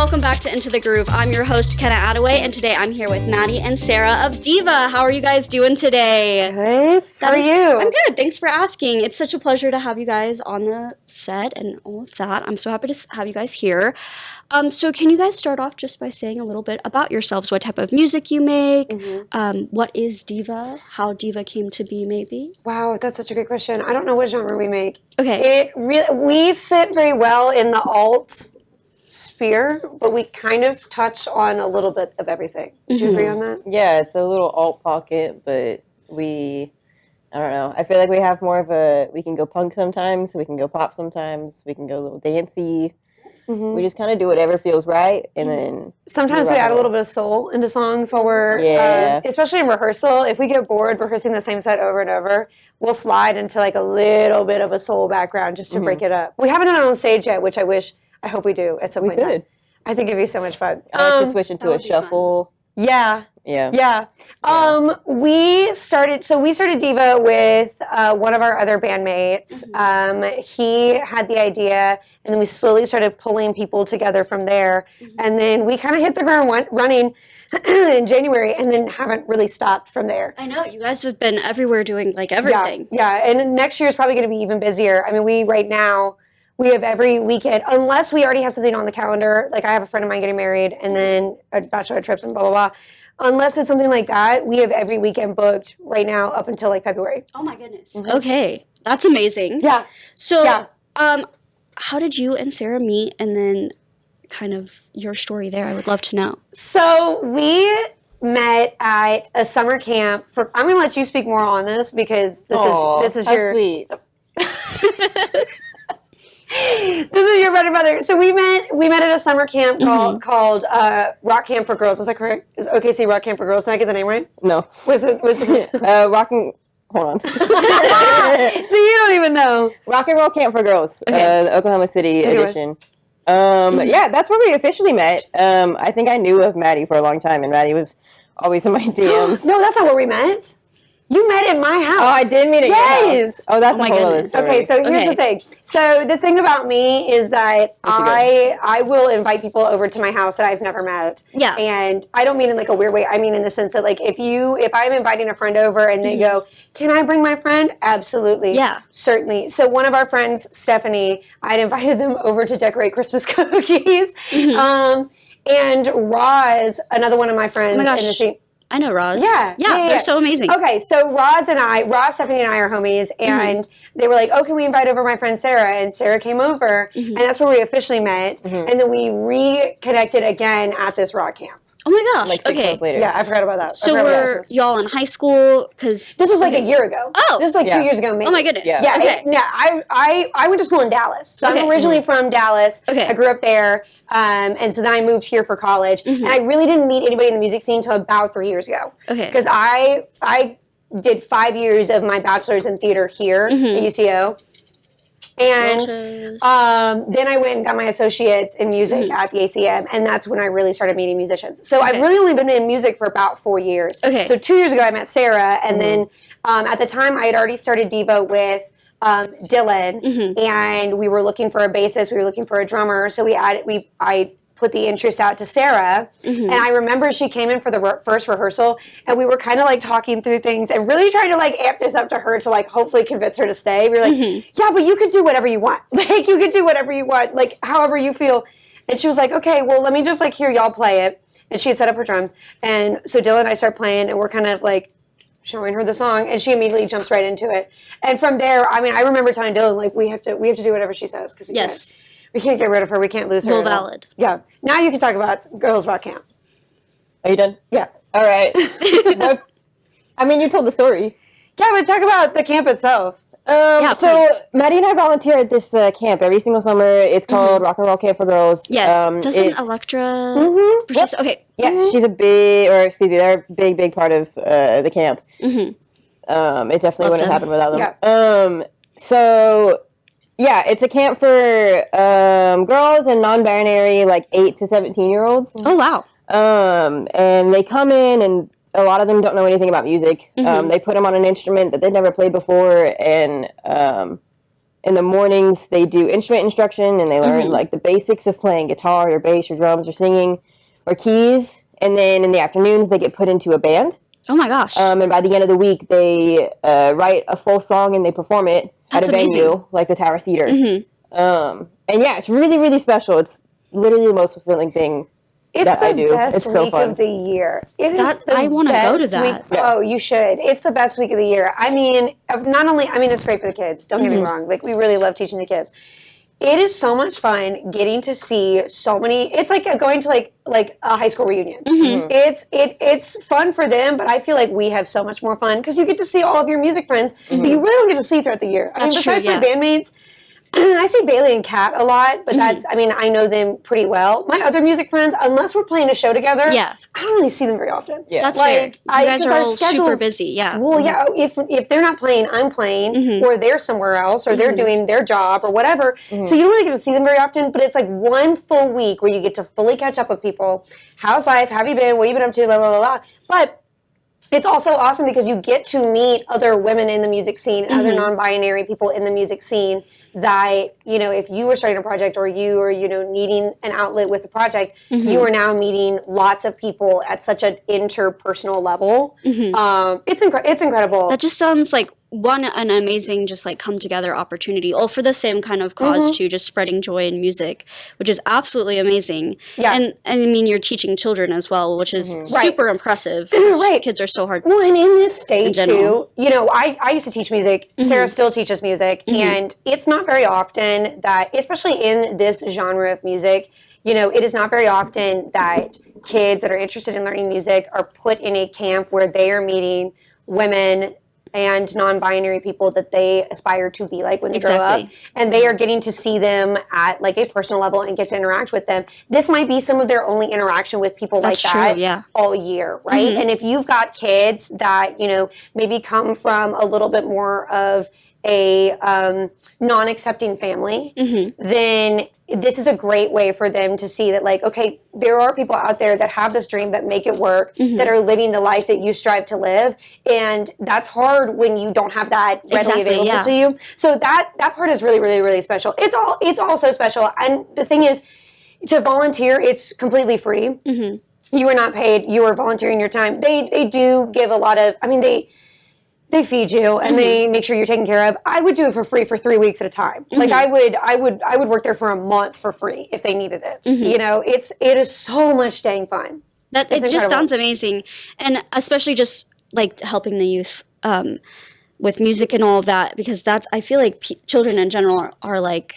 welcome back to Into the Groove. I'm your host, Kenna Attaway, and today I'm here with Maddy and Sarah of DIVA. How are you guys doing today? Good. How are you? I'm good. Thanks for asking. It's such a pleasure to have you guys on the set and all of that. I'm so happy to have you guys here. So can you guys start off just by saying a little bit about yourselves, what type of music you make, what is DIVA, how DIVA came to be maybe? Wow, that's such a great question. I don't know what genre we make. Okay. We sit very well in the alt sphere, but we kind of touch on a little bit of everything. Would you agree on that? Yeah, it's a little alt pocket, but I don't know. I feel like we have more of we can go punk sometimes, we can go pop sometimes, we can go a little dancey. We just kind of do whatever feels right, and then sometimes we add a little bit of soul into songs while we're, especially in rehearsal. If we get bored rehearsing the same set over and over, we'll slide into like a little bit of a soul background just to break it up. We haven't done it on stage yet, which I hope we do at some point. We could. I think it'd be so much fun. I like to switch into a shuffle. Yeah. We started DIVA with one of our other bandmates. He had the idea, and then we slowly started pulling people together from there. And then we kind of hit the ground running in January, and then haven't really stopped from there. I know, you guys have been everywhere doing like everything. Yeah, and next year is probably going to be even busier. I mean, we have every weekend, unless we already have something on the calendar. Like I have a friend of mine getting married, and then a bachelorette trips and blah, blah, blah. Unless it's something like that, we have every weekend booked right now up until like February. Oh my goodness. Okay. That's amazing. Yeah. So, how did you and Sarah meet, and then kind of your story there? I would love to know. So we met at a summer camp I'm going to let you speak more on this because this is your sweet. This is your bread and butter. So we met at a summer camp called Rock Camp for Girls. Is that correct? Is OKC Rock Camp for Girls? Did I get the name right? No. What's the Rocking. Hold on. So you don't even know. Rock and Roll Camp for Girls, the Oklahoma City edition. Yeah, that's where we officially met. I think I knew of Maddy for a long time, and Maddy was always in my DMs. No, that's not where we met. You met at my house. Oh, I did meet at your house. Oh, that's a whole other story. Okay, so here's the thing. So the thing about me is that I will invite people over to my house that I've never met. Yeah. And I don't mean in like a weird way. I mean in the sense that like if I'm inviting a friend over and they go, can I bring my friend? Absolutely. Yeah. Certainly. So one of our friends, Stephanie, I'd invited them over to decorate Christmas cookies. And Roz, another one of my friends in the same. I know Roz. Yeah. They're so amazing. Okay, so Roz, Stephanie, and I are homies, and they were like, oh, can we invite over my friend Sarah? And Sarah came over, and that's where we officially met, and then we reconnected again at this rock camp. Oh my gosh. Like 6 months later. Yeah, I forgot about that. So were y'all in high school? Because this was like a year ago. Oh. This was like 2 years ago, maybe. Oh my goodness. Yeah. Okay. I went to school in Dallas. So I'm originally from Dallas. Okay. I grew up there. And so then I moved here for college. And I really didn't meet anybody in the music scene until about 3 years ago. Okay. Because I did 5 years of my bachelor's in theater here at UCO. And then I went and got my associates in music at the ACM, and that's when I really started meeting musicians. So I've really only been in music for about 4 years. Okay. So 2 years ago I met Sarah, and then at the time I had already started DIVA with Dylan, and we were looking for a bassist, we were looking for a drummer, so I put the interest out to Sarah, and I remember she came in for the first rehearsal, and we were kind of like talking through things and really trying to like amp this up to her to like hopefully convince her to stay. We were like, yeah, but you could do whatever you want. Like you could do whatever you want, like however you feel. And she was like, okay, well, let me just like hear y'all play it. And she had set up her drums, and so Dylan and I start playing, and we're kind of like showing her the song, and she immediately jumps right into it. And from there, I mean, I remember telling Dylan like we have to do whatever she says because we can't get rid of her. We can't lose her. Well, valid. Yeah. Now you can talk about Girls Rock Camp. Are you done? Yeah. All right. I mean, you told the story. Yeah, but talk about the camp itself. Yeah, so please. Maddy and I volunteer at this camp every single summer. It's called Rock and Roll Camp for Girls. Yes. Doesn't Electra? Okay. Yeah, she's they're a big part of the camp. It definitely wouldn't happen without them. Yeah. So yeah, it's a camp for girls and non-binary, like 8 to 17-year-olds. Oh wow. And they come in, and a lot of them don't know anything about music. They put them on an instrument that they've never played before, and in the mornings they do instrument instruction, and they learn like the basics of playing guitar or bass or drums or singing or keys. And then in the afternoons they get put into a band. Oh my gosh. And by the end of the week they write a full song and they perform it at a venue like the Tower Theater. And yeah, it's really, really special. It's literally the most fulfilling thing that I do. It's the best week of the year. It is I want to go to that. Oh, you should. It's the best week of the year. I mean, it's great for the kids. Don't get me wrong. Like, we really love teaching the kids. It is so much fun getting to see so many. It's like going to like a high school reunion. It's fun for them, but I feel like we have so much more fun because you get to see all of your music friends that you really don't get to see throughout the year. I mean, besides my bandmates. I say Bailey and Kat a lot, but I know them pretty well. My other music friends, unless we're playing a show together, I don't really see them very often. Yeah, that's fair. You guys are all super busy, yeah. Well, yeah, if they're not playing, I'm playing, or they're somewhere else, or they're doing their job, or whatever. So you don't really get to see them very often, but it's like one full week where you get to fully catch up with people. How's life? How have you been? What have you been up to? La, la, la, la. But it's also awesome because you get to meet other women in the music scene, other non-binary people in the music scene that, if you were starting a project or you are, needing an outlet with the project, you are now meeting lots of people at such an interpersonal level. It's incredible. That just sounds like an amazing just like come together opportunity, all for the same kind of cause too, just spreading joy in music, which is absolutely amazing. Yeah. And I mean, you're teaching children as well, which is super impressive. Right. Kids are so hard. Well, and in this state too, I used to teach music. Sarah still teaches music, and it's not very often that, especially in this genre of music, it is not very often that kids that are interested in learning music are put in a camp where they are meeting women and non-binary people that they aspire to be like when they grow up, and they are getting to see them at like a personal level and get to interact with them. This might be some of their only interaction with people like that all year, right? And if you've got kids that maybe come from a little bit more of a non-accepting family, then this is a great way for them to see that, like, okay, there are people out there that have this dream, that make it work, that are living the life that you strive to live, and that's hard when you don't have that readily available to you. So that part is really, really, really special. It's all so special, and the thing is, to volunteer, it's completely free. You are not paid. You are volunteering your time. They do give a lot of. I mean, they feed you and they make sure you're taken care of. I would do it for free for 3 weeks at a time. Like I would work there for a month for free if they needed it. It is so much dang fun. It just sounds amazing, and especially just like helping the youth with music and all of that, because I feel like children in general are like,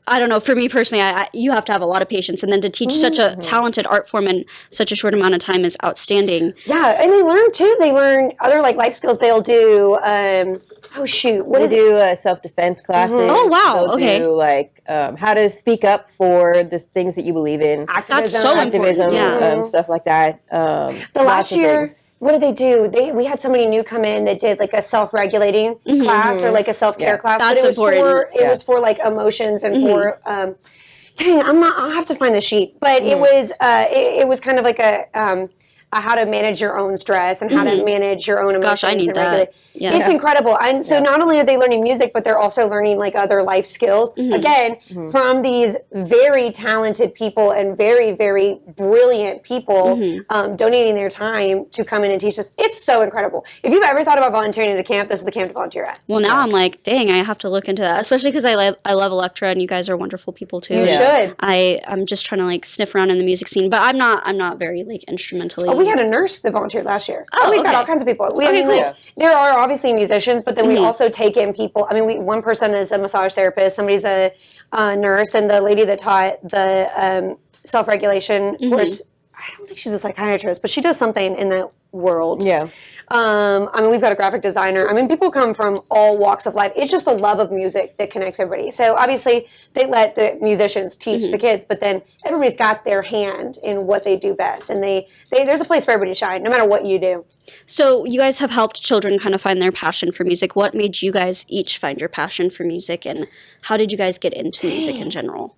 I don't know, for me personally, you have to have a lot of patience, and then to teach such a talented art form in such a short amount of time is outstanding. Yeah, and they learn too. They learn other like life skills. They'll do They do self-defense classes. Oh wow, They'll do like how to speak up for the things that you believe in. That's so important. Stuff like that. The last year. What did they do? We had somebody new come in that did like a self-regulating class or like a self-care class. That's important. It was for like emotions and for I'll have to find the sheet. But it was kind of like a how to manage your own stress and how to manage your own emotions. Gosh, I need that. Yeah. It's incredible. And so not only are they learning music, but they're also learning like other life skills. Again, from these very talented people and very, very brilliant people donating their time to come in and teach us. It's so incredible. If you've ever thought about volunteering at a camp, this is the camp to volunteer at. Well, now I'm like, dang, I have to look into that, especially because I love Electra, and you guys are wonderful people too. You should. I'm just trying to like sniff around in the music scene, but I'm not very like instrumentally. We had a nurse that volunteered last year. Oh, we've got all kinds of people. There are obviously musicians, but then we also take in people. I mean, one person is a massage therapist, somebody's a nurse, and the lady that taught the self-regulation course, I don't think she's a psychiatrist, but she does something in that world. Yeah. I mean, we've got a graphic designer. I mean, people come from all walks of life. It's just the love of music that connects everybody. So obviously, they let the musicians teach the kids, but then everybody's got their hand in what they do best, and there's a place for everybody to shine, no matter what you do. So you guys have helped children kind of find their passion for music. What made you guys each find your passion for music, and how did you guys get into music in general?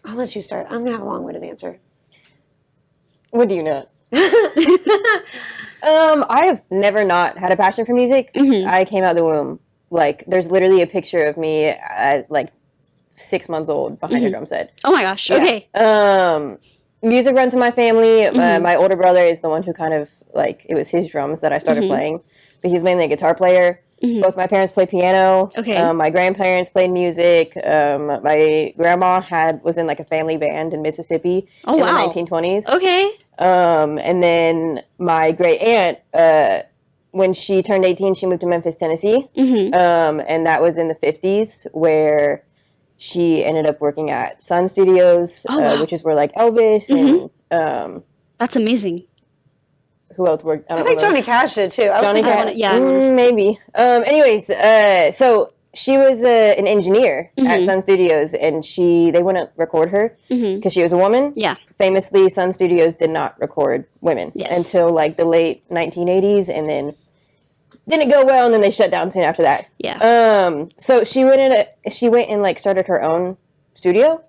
I'll let you start. I'm going to have a long-winded answer. What do you know? I have never not had a passion for music. I came out of the womb like, there's literally a picture of me at, like, 6 months old behind her drum set. Oh my gosh. Yeah. Okay. Music runs in my family. My older brother is the one who kind of, like, it was his drums that I started playing, but he's mainly a guitar player. Both my parents play piano. Okay. My grandparents played music. My grandma was in, like, a family band in Mississippi in the 1920s. Okay. And then my great aunt, when she turned 18, she moved to Memphis, Tennessee. And that was in the 50s, where she ended up working at Sun Studios, which is where, like, Elvis and That's amazing. who else worked? I think Johnny Cash did too. Johnny Cash. Yeah. Maybe. Anyways, so she was an engineer at Sun Studios, and they wouldn't record her because she was a woman. Yeah. Famously, Sun Studios did not record women until, like, the late 1980s, and then didn't go well, and then they shut down soon after that. Yeah. So she went and, like, started her own studio,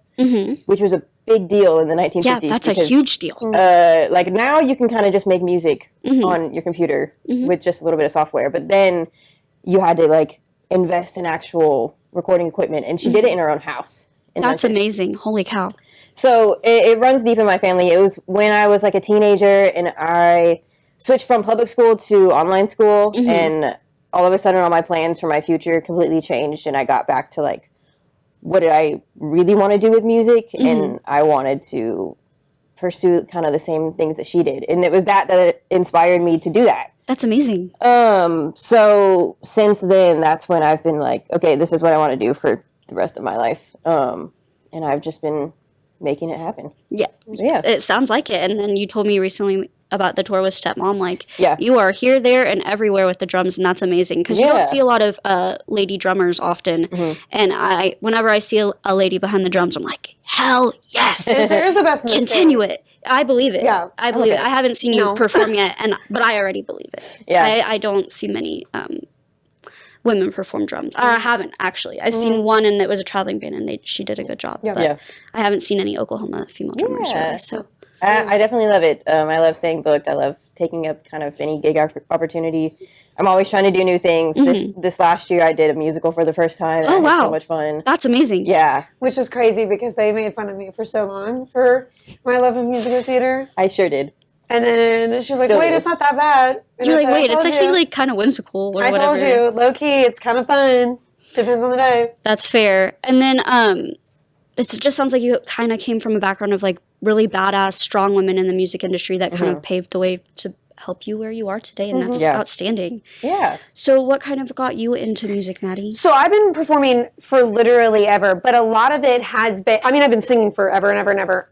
which was a big deal in the 1950s. Yeah, that's a huge deal. Like, now you can kind of just make music on your computer with just a little bit of software, but then you had to, like, invest in actual recording equipment, and she did it in her own house. That's amazing. Holy cow. So it runs deep in my family. It was when I was, like, a teenager, and I switched from public school to online school, and all of a sudden all my plans for my future completely changed, and I got back to, like, what did I really want to do with music, and I wanted to pursue kind of the same things that she did, and it was that inspired me to do that. That's amazing. So since then, that's when I've been like, okay, this is what I want to do for the rest of my life, and I've just been making it happen. Yeah. Yeah. It sounds like it. And then you told me recently about the tour with Stepmom. Like, Yeah. you are here, there, and everywhere with the drums, and that's amazing. Because you Yeah. don't see a lot of lady drummers often. And whenever I see a lady behind the drums, I'm like, hell yes. Sarah's the best in the Continue it. I believe it. Yeah. I believe it. Okay. I haven't seen you No. perform yet, but I already believe it. Yeah. I don't see many women perform drums. I haven't, actually. I've seen one, and it was a traveling band, and she did a good job. Yeah. But Yeah. I haven't seen any Oklahoma female drummers Yeah. really. So I definitely love it. I love staying booked. I love taking up kind of any gig opportunity. I'm always trying to do new things. This last year, I did a musical for the first time. And Oh, I had wow. so much fun. that's amazing. Yeah, Which is crazy because they made fun of me for so long for my love of musical theater. I sure did. And then she was like, Still wait, do. it's not that bad. And You're I like, said, I wait, it's told actually you. like kind of whimsical or I whatever. told you, low key, it's kind of fun. Depends on the day. That's fair. And then it just sounds like you kind of came from a background of like really badass, strong women in the music industry that kind of paved the way to help you where you are today, and that's Yeah. outstanding. Yeah. So what kind of got you into music, Maddie? So I've been performing for literally ever, but a lot of it has been, I mean, I've been singing forever and ever and ever.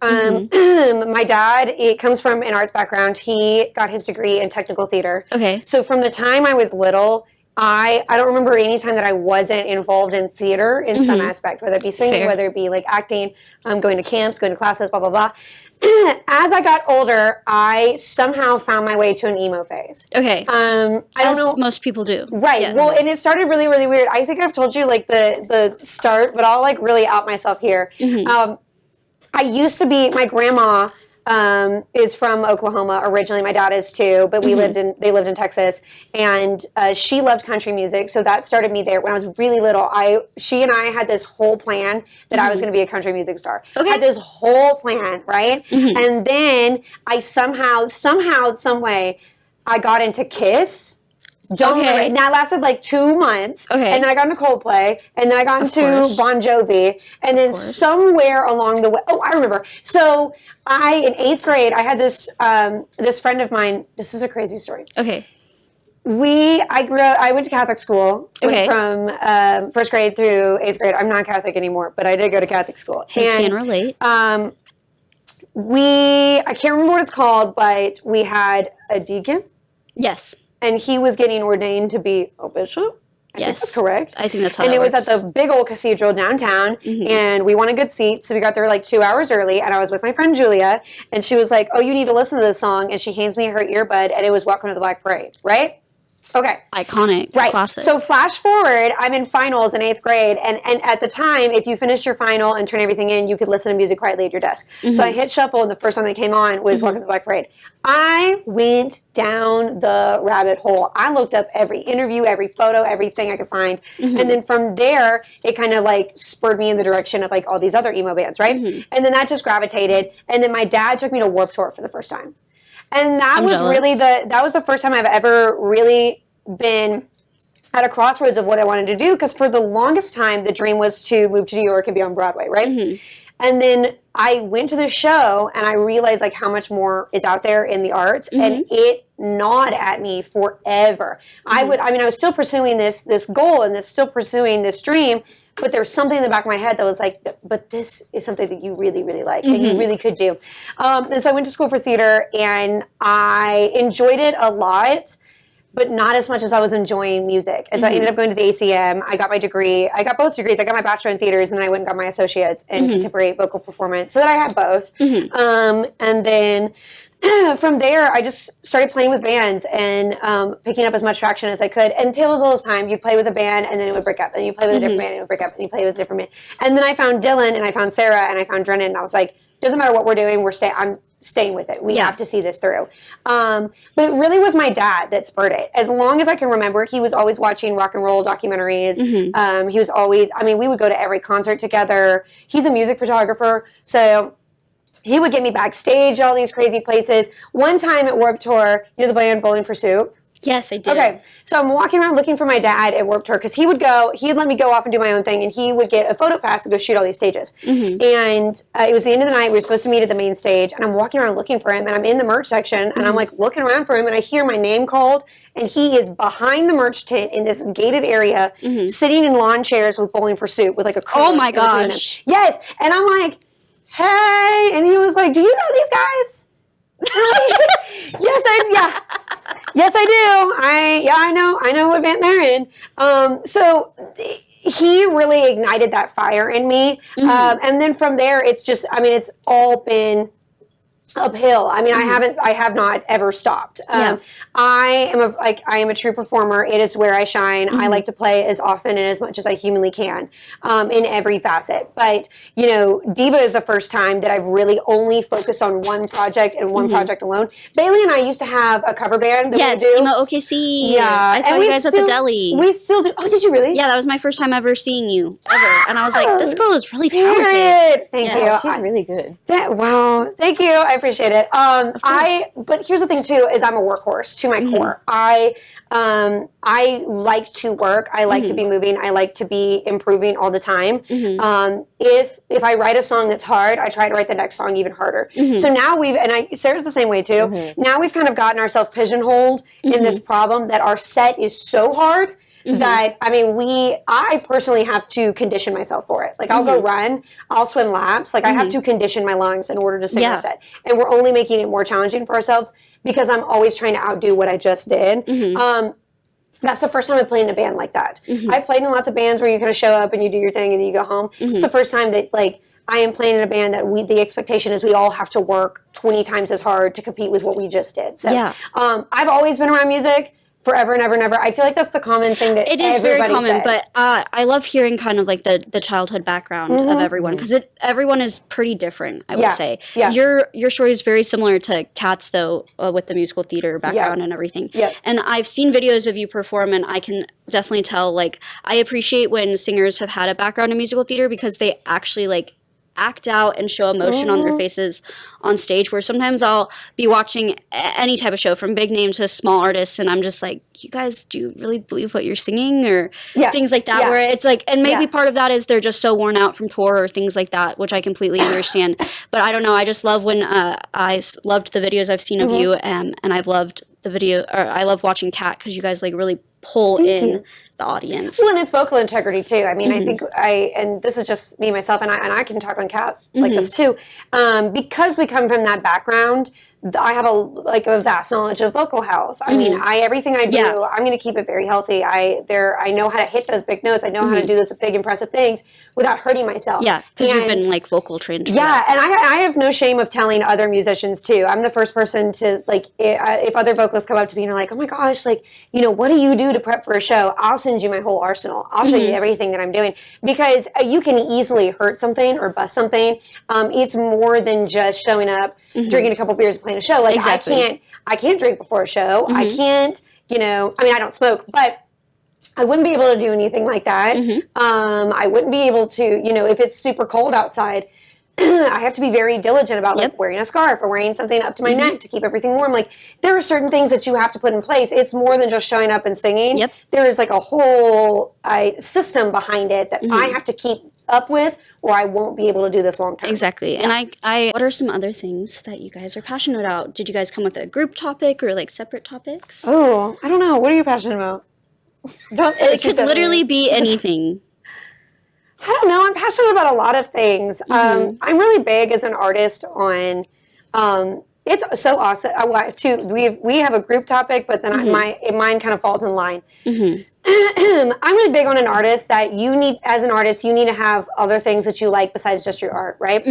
My dad, it comes from an arts background. He got his degree in technical theater. Okay. So from the time I was little, I don't remember any time that I wasn't involved in theater in some aspect, whether it be singing, Fair. whether it be like acting, going to camps, going to classes, blah, blah, blah. As I got older, I somehow found my way to an emo phase. Okay. I don't As know. most people do. Right. Yes. Well, and it started really, really weird. I think I've told you like the start, but I'll like really out myself here. I used to be, my grandma is from Oklahoma originally. My dad is too, but they lived in Texas, and she loved country music. So that started me there when I was really little. She and I had this whole plan that I was going to be a country music star. Okay. Had this whole plan, right? And then I somehow, some way, I got into Kiss. Don't remember. And that lasted like 2 months. Okay. And then I got into Coldplay. And then I got into course. Bon Jovi. And then somewhere along the way, oh, I remember. So in 8th grade, I had this this friend of mine. This is a crazy story. Okay. I went to Catholic school. Okay. From 1st grade through 8th grade. I'm not Catholic anymore, but I did go to Catholic school. I can relate. I can't remember what it's called, but we had a deacon. Yes. And he was getting ordained to be a bishop. I think Yes. that's correct. I think that's how and that it was works. at the big old cathedral downtown, and we wanted good seats, so we got there like 2 hours early, and I was with my friend Julia, and she was like, oh, you need to listen to this song, and she hands me her earbud, and it was Welcome to the Black Parade, right? Okay. iconic, classic. So flash forward, I'm in finals in 8th grade, and at the time, if you finished your final and turned everything in, you could listen to music quietly at your desk. So I hit shuffle, and the first song that came on was Welcome to the Black Parade. I went down the rabbit hole. I looked up every interview, every photo, everything I could find, and then from there, it kind of like spurred me in the direction of like all these other emo bands, right? And then that just gravitated, and then my dad took me to Warped Tour for the first time. And that was really that was the first time I've ever really been at a crossroads of what I wanted to do, because for the longest time the dream was to move to New York and be on Broadway, right? And then I went to the show and I realized like how much more is out there in the arts, and it gnawed at me forever. I was still pursuing this goal and still pursuing this dream, but there was something in the back of my head that was like, but this is something that you really, really like, and you really could do. And so I went to school for theater, and I enjoyed it a lot, but not as much as I was enjoying music. And so I ended up going to the ACM. I got my degree. I got both degrees. I got my bachelor in theaters, and then I went and got my associates in contemporary vocal performance, so that I had both. And then from there, I just started playing with bands and picking up as much traction as I could. And Taylor's all this time, you play with a band, and then it would break up. And you play with a different band, and it would break up. And you play with a different band. And then I found Dylan, and I found Sarah, and I found Drennan, and I was like, doesn't matter what we're doing, I'm staying with it. We have to see this through. But it really was my dad that spurred it. As long as I can remember, he was always watching rock and roll documentaries. He was always, we would go to every concert together. He's a music photographer, so he would get me backstage at all these crazy places. One time at Warped Tour, you know the band Bowling for Soup? Yes, I did. Okay, so I'm walking around looking for my dad at Warped Tour, because he'd let me go off and do my own thing, and he would get a photo pass to go shoot all these stages. And it was the end of the night. We were supposed to meet at the main stage, and I'm walking around looking for him, and I'm in the merch section, and I'm like looking around for him, and I hear my name called, and he is behind the merch tent in this gated area, sitting in lawn chairs with Bowling for Soup with like a cone. Oh my gosh. Yes, and I'm like, hey, and he was like, do you know these guys? Yes, I do. I know what band they're in. So he really ignited that fire in me. And then from there, it's just, it's all been uphill. I have not ever stopped. I am a true performer. It is where I shine. I like to play as often and as much as I humanly can, in every facet. But, Diva is the first time that I've really only focused on one project and one project alone. Bailey and I used to have a cover band that we would do. Emo OKC. Yeah. I saw you guys at the deli. We still do. Oh, did you really? Yeah, that was my first time ever seeing you, ever. And I was like, this girl is really talented. Period. Thank you. She's really good. Wow. Thank you. I appreciate it. But here's the thing too, is I'm a workhorse to my core. I like to work. I like to be moving. I like to be improving all the time. If I write a song that's hard, I try to write the next song even harder. So now Sarah's the same way too. Now we've kind of gotten ourselves pigeonholed in this problem that our set is so hard that, I personally have to condition myself for it. Like, I'll go run, I'll swim laps. Like, I have to condition my lungs in order to sing a set. And we're only making it more challenging for ourselves because I'm always trying to outdo what I just did. That's the first time I played in a band like that. I've played in lots of bands where you kind of show up and you do your thing and then you go home. It's the first time that, I am playing in a band that the expectation is we all have to work 20 times as hard to compete with what we just did. So, I've always been around music. Forever and ever and ever. I feel like that's the common thing that everybody says. It is very common, but I love hearing kind of like the childhood background of everyone, because everyone is pretty different, I would say. Yeah. Your story is very similar to Kat's, though, with the musical theater background and everything. And I've seen videos of you perform, and I can definitely tell, I appreciate when singers have had a background in musical theater, because they actually, act out and show emotion on their faces on stage, where sometimes I'll be watching any type of show from big name to small artists, and I'm just like, you guys, do you really believe what you're singing, or things like that, where it's and maybe part of that is they're just so worn out from tour or things like that, which I completely understand. But I don't know, I just love when I loved the videos I've seen of you, and I've loved the video, or I love watching Kat, because you guys really pull in the audience. Well, and it's vocal integrity too. I think and this is just me, myself, and I can talk on Kat like this too. Because we come from that background, I have a vast knowledge of vocal health. I mean, everything I do, I'm going to keep it very healthy. I know how to hit those big notes. I know how to do those big impressive things without hurting myself. Yeah, because you've been like vocal trained. And I have no shame of telling other musicians too. I'm the first person to like, if other vocalists come up to me and are like, oh my gosh, like, what do you do to prep for a show? I'll send you my whole arsenal. I'll show you everything that I'm doing, because you can easily hurt something or bust something. It's more than just showing up, drinking a couple beers and playing a show. Like I can't drink before a show. I can't, I mean, I don't smoke, but I wouldn't be able to do anything like that. I wouldn't be able to, if it's super cold outside, I have to be very diligent about like wearing a scarf or wearing something up to my neck to keep everything warm. Like there are certain things that you have to put in place. It's more than just showing up and singing. There is like a whole system behind it that I have to keep up with, or I won't be able to do this long term. Exactly. And I what are some other things that you guys are passionate about? Did you guys come with a group topic or like separate topics? Oh, I don't know. What are you passionate about? Don't say it could literally be anything. I don't know. I'm passionate about a lot of things. I'm really big as an artist on. It's so awesome. We have a group topic, but then mine kind of falls in line. I'm really big on an artist that as an artist, you need to have other things that you like besides just your art, right?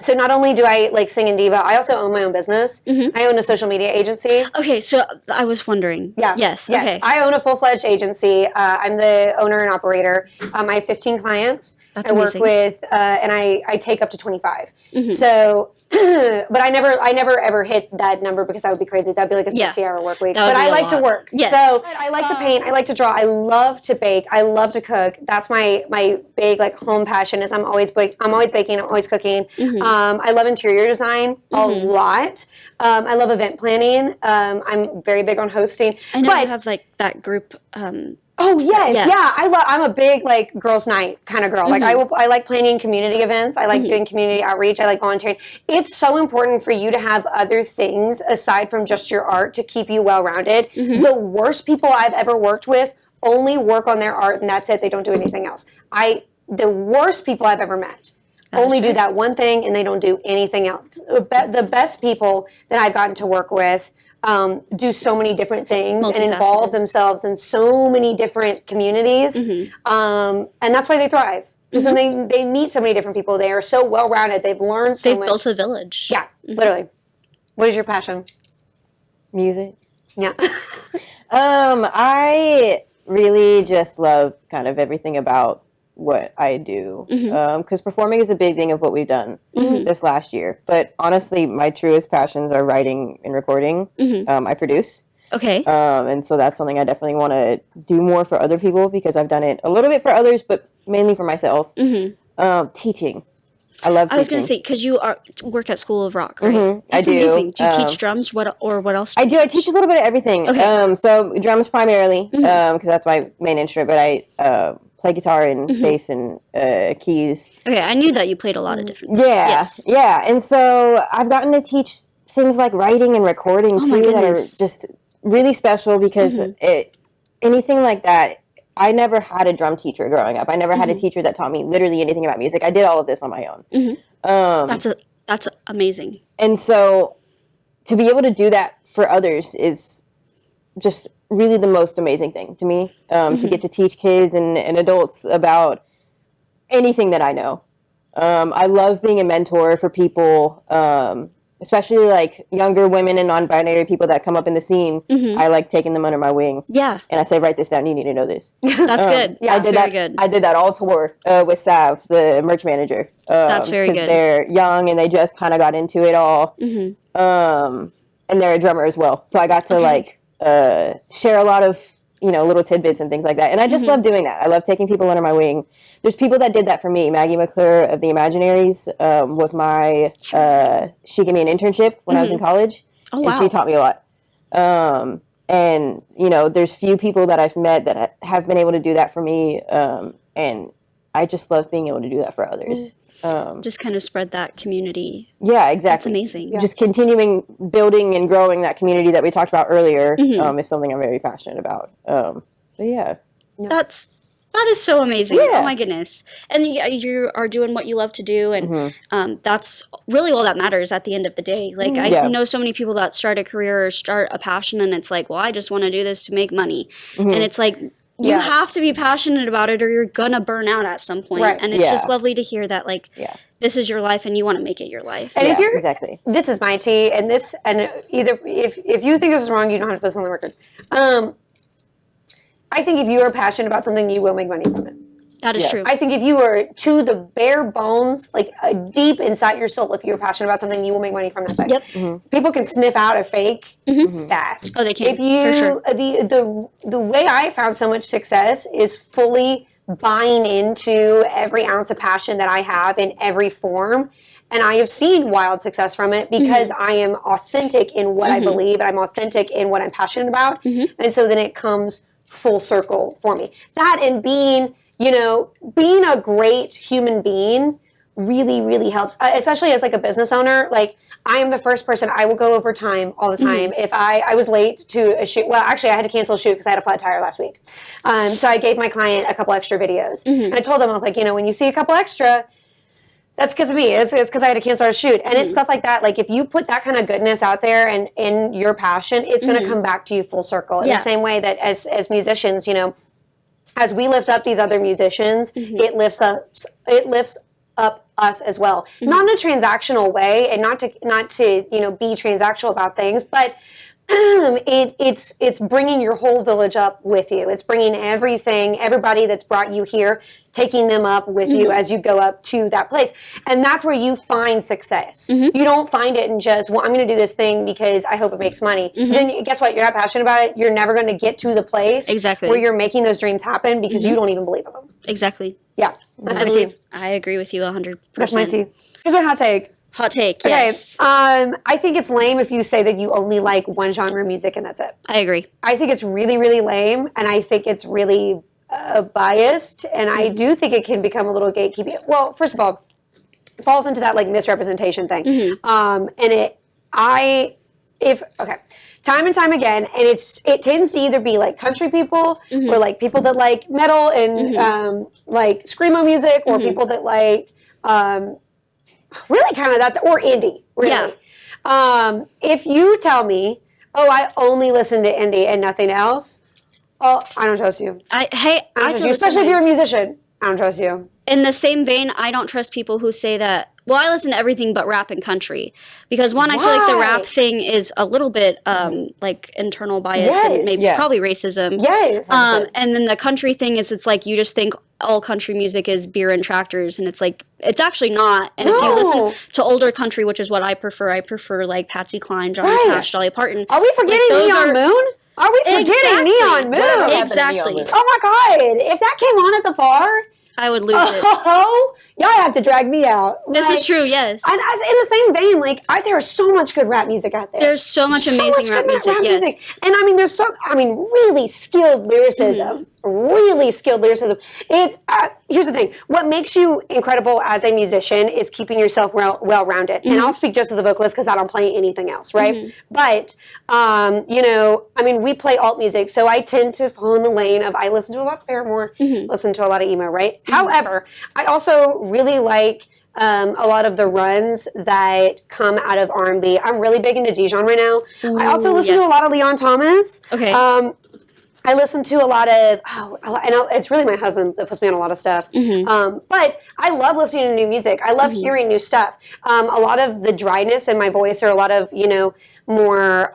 So not only do I like sing in Diva, I also own my own business. I own a social media agency. Okay, so I was wondering. Yeah. Yes. Yes. Okay. I own a full-fledged agency. I'm the owner and operator. I have 15 clients. That's amazing. Work with, and I take up to 25. So, but I never ever hit that number because that would be crazy. That'd be like a 60-hour work week. But I like to work. Yes. So I like to paint. I like to draw. I love to bake. I love to cook. That's my big like home passion. Is I'm always baking. I'm always cooking. I love interior design a lot. I love event planning. I'm very big on hosting. I know you have like that group. Oh yes, yeah. I'm a big like girls' night kind of girl. Like I like planning community events. I like doing community outreach. I like volunteering. It's so important for you to have other things aside from just your art to keep you well-rounded. The worst people I've ever worked with only work on their art and that's it. They don't do anything else. The worst people I've ever met only do that one thing and they don't do anything else. The best people that I've gotten to work with do so many different things and involve themselves in so many different communities. And that's why they thrive. Because when they meet so many different people, they are so well-rounded. They've learned so much. They've built a village. Yeah, literally. What is your passion? Music. Yeah. I really just love kind of everything about what I do, because performing is a big thing of what we've done this last year. But honestly, my truest passions are writing and recording. I produce. Okay. And so that's something I definitely want to do more for other people because I've done it a little bit for others, but mainly for myself. Teaching. I love teaching. I was going to say, because you work at School of Rock, right? I do. Amazing. Do you teach drums? What else do I do. I teach a little bit of everything. Okay. So drums primarily, because that's my main instrument, but I play guitar and bass and keys. Okay, I knew that you played a lot of different things. Yeah. And so I've gotten to teach things like writing and recording too that are just really special because anything like that, I never had a drum teacher growing up. I never had a teacher that taught me literally anything about music. I did all of this on my own. That's amazing. And so to be able to do that for others is just really the most amazing thing to me, to get to teach kids and adults about anything that I know. I love being a mentor for people, especially like younger women and non-binary people that come up in the scene. I like taking them under my wing. Yeah. And I say, write this down. You need to know this. That's good. Yeah, that's very good. I did that all tour with Sav, the merch manager. That's very good. Because they're young and they just kind of got into it all. And they're a drummer as well. So I got to share a lot of, little tidbits and things like that. And I just love doing that. I love taking people under my wing. There's people that did that for me. Maggie McClure of the Imaginaries was she gave me an internship when I was in college. Oh, wow. And she taught me a lot. And, there's few people that I've met that have been able to do that for me. And I just love being able to do that for others. Just kind of spread that community. Yeah, exactly. That's amazing. Just continuing building and growing that community that we talked about earlier is something I'm very passionate about. But yeah. That's That is so amazing. Yeah. Oh my goodness. And you are doing what you love to do. And that's really all that matters at the end of the day. Like I know so many people that start a career or start a passion and it's like, well, I just want to do this to make money. And it's like, you have to be passionate about it or you're going to burn out at some point. And it's just lovely to hear that like, this is your life and you want to make it your life. And if you're, exactly. This is my tea, and either if you think this is wrong, you don't have to put this on the record. I think if you are passionate about something, you will make money from it. That is true. I think if you are to the bare bones, like deep inside your soul, if you're passionate about something, you will make money from that thing. Yep. People can sniff out a fake fast. Oh, they can. If you, for sure. The way I found so much success is fully buying into every ounce of passion that I have in every form. And I have seen wild success from it because I am authentic in what I believe, and I'm authentic in what I'm passionate about. And so then it comes full circle for me. That and being a great human being really, really helps, especially as like a business owner. Like I am the first person, I will go over time all the time. If I was late to a shoot, well, actually I had to cancel a shoot because I had a flat tire last week. So I gave my client a couple extra videos. And I told them, I was like, when you see a couple extra, that's because of me. It's because I had to cancel our shoot. And it's stuff like that. Like if you put that kind of goodness out there and in your passion, it's going to come back to you full circle. In the same way that as musicians, as we lift up these other musicians, it lifts up us as well. Not in a transactional way, and not to be transactional about things, but it's bringing your whole village up with you. It's bringing everybody that's brought you here, taking them up with you as you go up to that place. And that's where you find success. You don't find it in just, well, I'm going to do this thing because I hope it makes money. Then guess what? You're not passionate about it. You're never going to get to the place where you're making those dreams happen because you don't even believe in them. Exactly. Yeah. That's my tea. I agree with you 100%. That's my tea. Here's my hot take. Hot take, yes. Okay. I think it's lame if you say that you only like one genre of music and that's it. I agree. I think it's really, really lame, and I think it's really biased, and I do think it can become a little gatekeeping. Well, first of all, it falls into that like misrepresentation thing. Time and time again, and it tends to either be like country people or like people that like metal and like screamo music, or people that like really kind of or indie. Really. Yeah. If you tell me, I only listen to indie and nothing else, I don't trust you. I don't trust you, especially if you're a musician. I don't trust you. In the same vein, I don't trust people who say that, well, I listen to everything but rap and country. Because one, I feel like the rap thing is a little bit like internal bias and maybe probably racism. Yes. And then the country thing is it's like you just think all country music is beer and tractors, and it's like, it's actually not. And if you listen to older country, which is what I prefer like Patsy Cline, Johnny Cash, Dolly Parton. Are we forgetting Neon Moon? Are we forgetting Neon Moon? Exactly. Oh my God. If that came on at the bar, I would lose it. Oh, y'all have to drag me out. This is true, yes. And as, in the same vein, like there's so much good rap music out there. There's so much amazing rap music, yes. And there's really skilled lyricism. It's here's the thing. What makes you incredible as a musician is keeping yourself well-rounded. And I'll speak just as a vocalist because I don't play anything else, right? But we play alt music, so I tend to fall in the lane of I listen to a lot of Paramore, listen to a lot of emo, right? However, I also really like a lot of the runs that come out of R&B. I'm really big into Dijon right now. I also listen to a lot of Leon Thomas. Okay. I listen to a lot of, it's really my husband that puts me on a lot of stuff. But I love listening to new music. I love hearing new stuff. A lot of the dryness in my voice, or a lot of, more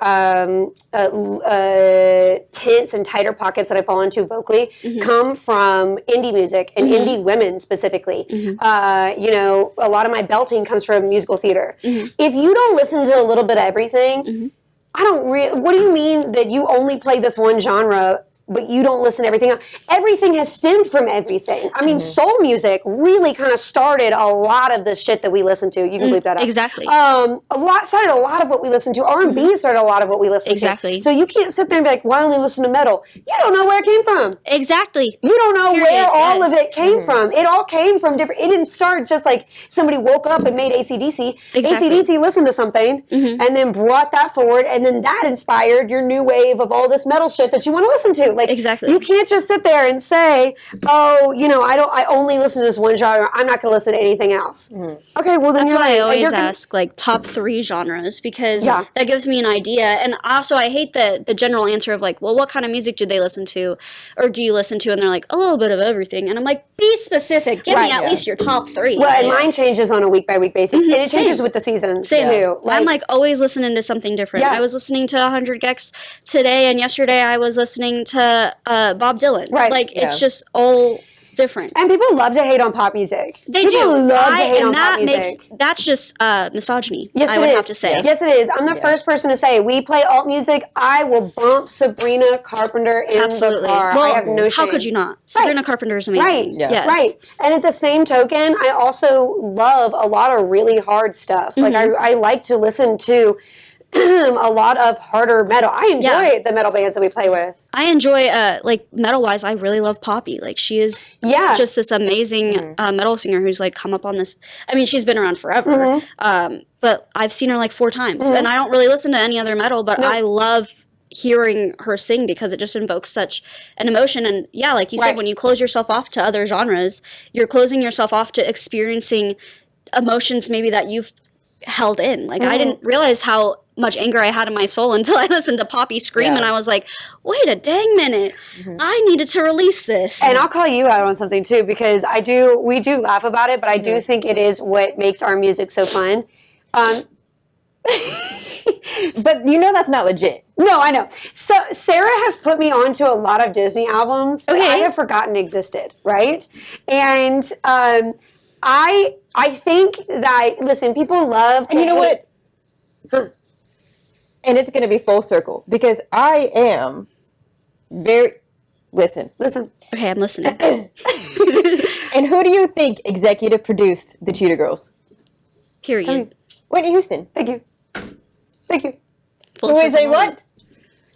tense and tighter pockets that I fall into vocally come from indie music and indie women specifically. A lot of my belting comes from musical theater. If you don't listen to a little bit of everything, what do you mean that you only play this one genre, but you don't listen to everything else? Everything has stemmed from everything. Soul music really kind of started a lot of the shit that we listen to. You can believe that. Exactly. Started a lot of what we listen to. R&B started a lot of what we listen to. Exactly. So you can't sit there and be like, well, I only listen to metal. You don't know where it came from. Exactly. You don't know where all of it came from. It all came from different, it didn't start just like somebody woke up and made AC/DC. Exactly. AC/DC listened to something and then brought that forward, and then that inspired your new wave of all this metal shit that you want to listen to. Like, Exactly. you can't just sit there and say, oh, I only listen to this one genre. I'm not going to listen to anything else. Okay, well, then That's why I always you're gonna- ask, like, top 3 genres, because Yeah. that gives me an idea. And also, I hate the general answer of, like, well, what kind of music do they listen to, or do you listen to? And they're like, a little bit of everything. And I'm like, be specific. Give me at least your top 3. Well, and mine changes on a week-by-week basis. And it changes with the seasons, too. I'm, like, always listening to something different. Yeah. I was listening to 100 Gex today, and yesterday I was listening to Bob Dylan. Right. Like, it's just all different. And people love to hate on pop music. They people do. love to hate on pop music. That's just misogyny, Yes, I it would is. have to say. Yes, it is. I'm the first person to say, we play alt music, I will bump Sabrina Carpenter in Absolutely. the car. Well, I have no shame. how could you not? Sabrina Carpenter is amazing. Right. Yes. Right. And at the same token, I also love a lot of really hard stuff. Like, I like to listen to a lot of harder metal. I enjoy the metal bands that we play with. I enjoy, like, metal-wise, I really love Poppy. Like, she is just this amazing metal singer who's, like, come up on this. I mean, she's been around forever. But I've seen her, like, 4 times. And I don't really listen to any other metal, but I love hearing her sing because it just invokes such an emotion. And, yeah, like you said, when you close yourself off to other genres, you're closing yourself off to experiencing emotions maybe that you've held in. Like, I didn't realize how much anger I had in my soul until I listened to Poppy scream, and I was like, wait a dang minute, I needed to release this. And I'll call you out on something too, because we do laugh about it, but I do think it is what makes our music so fun. But that's not legit. No, I know. So Sarah has put me onto a lot of Disney albums that I have forgotten existed, right? And I think that, listen, people love to And you know hate- what? And it's going to be full circle because I am very... Listen. Okay, I'm listening. And who do you think executive produced the Cheetah Girls? Period. Whitney Houston. Thank you. Full Who is circle a what?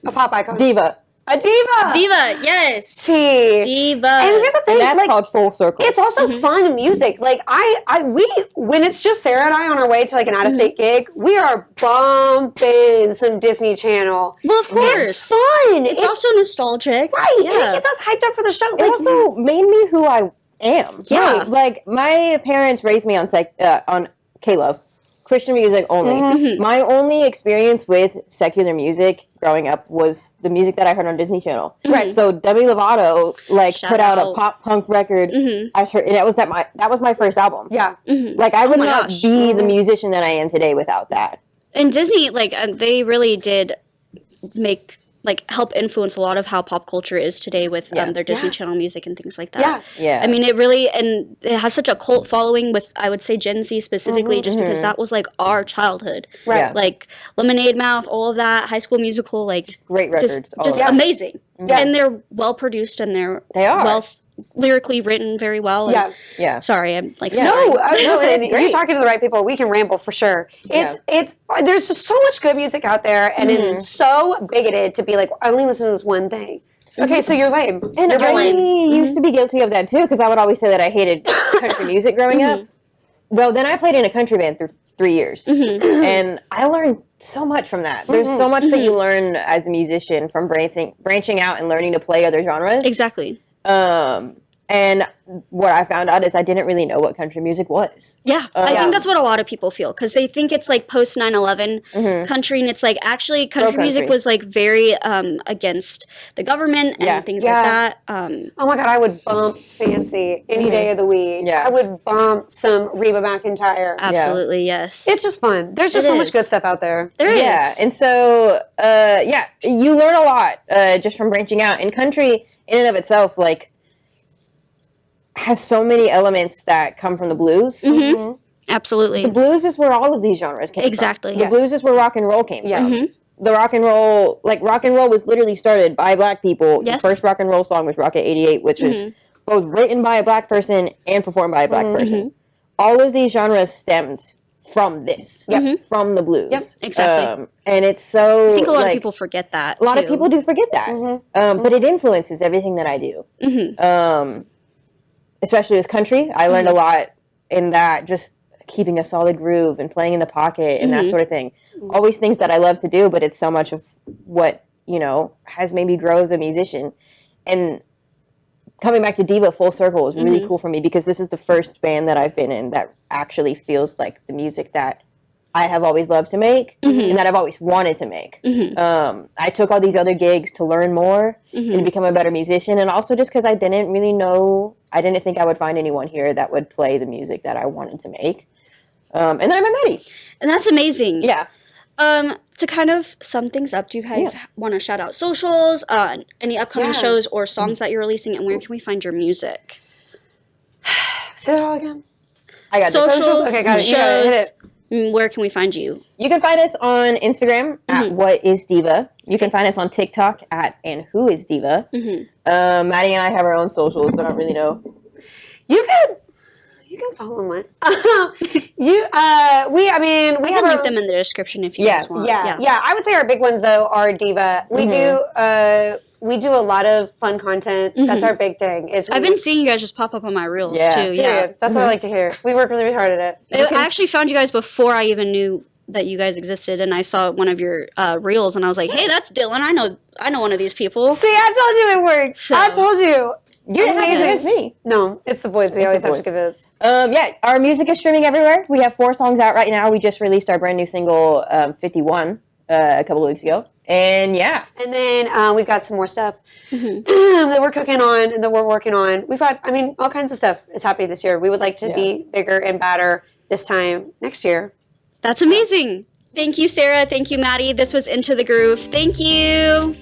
A pop icon. Diva. A diva. Diva, yes. T. Diva. And here's the thing, And that's like, called full circle. it's also fun music. Like, when it's just Sarah and I on our way to, like, an out-of-state gig, we are bumping some Disney Channel. Well, of course. It's fun. It's also nostalgic. right. And Yeah. it gets us hyped up for the show. It also made me who I am. Yeah. Like, my parents raised me on K-Love. Christian music only. My only experience with secular music growing up was the music that I heard on Disney Channel. Right. So Demi Lovato Shout put out a out. pop punk record. I heard, and that was my first album. Yeah. Like, I would my not gosh. be the musician that I am today without that. And Disney, like, they really did help influence a lot of how pop culture is today with their Disney Channel music and things like that. Yeah. I mean, and it has such a cult following with, I would say, Gen Z specifically, just because that was, like, our childhood. Right. Yeah. Like, Lemonade Mouth, all of that, High School Musical, like, Great records. all just of that. amazing. And they're well produced and They are. well lyrically written very well. And, Yeah. Sorry, I'm like, No, listen, you're talking to the right people. We can ramble for sure. It's there's just so much good music out there, and it's so bigoted to be like, I only listen to this one thing. Okay, so you're lame. And You're I lame. used to be guilty of that too, because I would always say that I hated country music growing up. Well, then I played in a country band for 3 years, and I learned so much from that. There's so much that you learn as a musician from branching out and learning to play other genres. Exactly. And what I found out is I didn't really know what country music was. Yeah, I think that's what a lot of people feel, because they think it's like post 9/11 country, and it's like actually country music was like very against the government and things like that. Oh my God, I would bump Fancy any day of the week. Yeah. I would bump some Reba McEntire. Absolutely, yes. It's just fun. There's just so much good stuff out there. There is. Yeah, and so you learn a lot just from branching out. And country, in and of itself, like, has so many elements that come from the blues. Absolutely. The blues is where all of these genres came Exactly. from. The blues is where rock and roll came from. The rock and roll was literally started by Black people. Yes. The first rock and roll song was Rocket 88, which was both written by a Black person and performed by a Black person. All of these genres stemmed from this, from the blues. Yep, exactly. And it's so... I think a lot of people forget that, A lot of people do forget that. But it influences everything that I do. Especially with country. I learned a lot in that, just keeping a solid groove and playing in the pocket and that sort of thing. Always things that I love to do, but it's so much of what, has made me grow as a musician. and coming back to Diva full circle is really cool for me because this is the first band that I've been in that actually feels like the music that I have always loved to make and that I've always wanted to make. I took all these other gigs to learn more and become a better musician, and also just because I didn't really know, I didn't think I would find anyone here that would play the music that I wanted to make. And then I met Maddy. And that's amazing. Yeah. To kind of sum things up, do you guys want to shout out socials, any upcoming shows or songs that you're releasing, and where can we find your music? Say that all again. I got Socials, Okay, got it. You got it. Hit shows. it. Where can we find you? You can find us on Instagram at whatisdiva. You can find us on TikTok at andwhoisdiva. Maddy and I have our own socials, but I don't really know. You can follow one. We I have can link them in the description if you guys want. Yeah. I would say our big ones though are Diva. We do a lot of fun content. That's our big thing. I've been seeing you guys just pop up on my reels too. Yeah, that's what I like to hear. We work really hard at it. I actually found you guys before I even knew that you guys existed, and I saw one of your reels, and I was like, "Hey, that's Dylan. I know one of these people." See, I told you it works. So- I told you. You're amazing. It's me. No, it's the boys. We always have to give it. Our music is streaming everywhere. We have 4 songs out right now. We just released our brand new single, 51, a couple of weeks ago. And and then we've got some more stuff that we're cooking on and that we're working on. We've got, all kinds of stuff is happening this year. We would like to be bigger and badder this time next year. That's amazing. Thank you, Sarah. Thank you, Maddy. This was Into the Groove. Thank you.